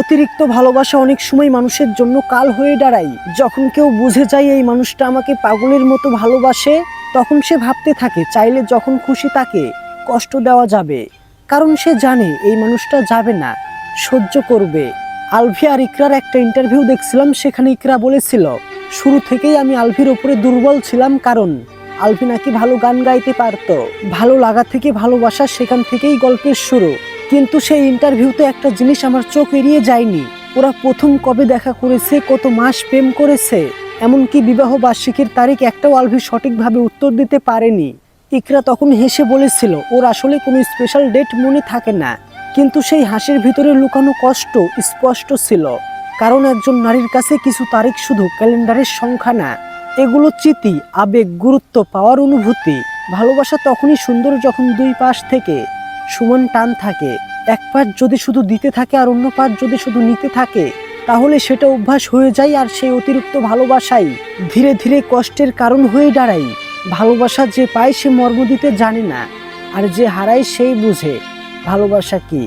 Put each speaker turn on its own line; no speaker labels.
অতিরিক্ত ভালোবাসা অনেক সময় মানুষের জন্য কাল হয়ে দাঁড়ায়। যখন কেউ বুঝে যায় এই মানুষটা আমাকে পাগলের মতো ভালোবাসে, তখন সে ভাবতে থাকে চাইলে যখন খুশি তাকে কষ্ট দেওয়া যাবে, কারণ সে জানে এই মানুষটা যাবে না, সহ্য করবে। আলভি আর ইকরার একটা ইন্টারভিউ দেখছিলাম, সেখানে ইকরা বলেছিল শুরু থেকেই আমি আলভির ওপরে দুর্বল ছিলাম, কারণ আলভি নাকি ভালো গান গাইতে পারত। ভালো লাগা থেকে ভালোবাসা, সেখান থেকেই গল্পের শুরু। কিন্তু সেই ইন্টারভিউতে একটা জিনিস আমার চোখ এড়িয়ে যায়নি, ওরা প্রথম কবে দেখা করেছে, কত মাস প্রেম করেছে, এমনকি বিবাহ বার্ষিকীর তারিখ একটাও আলভি সঠিকভাবে উত্তর দিতে পারেনি। ইকরা তখন হেসে বলেছিল ওর আসলে কোনো স্পেশাল ডেট মনে থাকে না, কিন্তু সেই হাসির ভিতরে লুকানো কষ্ট স্পষ্ট ছিল। কারণ একজন নারীর কাছে কিছু তারিখ শুধু ক্যালেন্ডারের সংখ্যা না, এগুলো স্মৃতি, আবেগ, গুরুত্ব পাওয়ার অনুভূতি। ভালোবাসা তখনই সুন্দর যখন দুই পাশ থেকে সমান টান থাকে। এক পাশ যদি শুধু দিতে থাকে আর অন্য পাশ যদি শুধু নিতে থাকে, তাহলে সেটা অভ্যাস হয়ে যায়, আর সেই অতিরিক্ত ভালোবাসাই ধীরে ধীরে কষ্টের কারণ হয়ে দাঁড়ায়। ভালোবাসা যে পায় সে মর্ম দিতে জানে না, আর যে হারায় সেই বুঝে ভালোবাসা কি।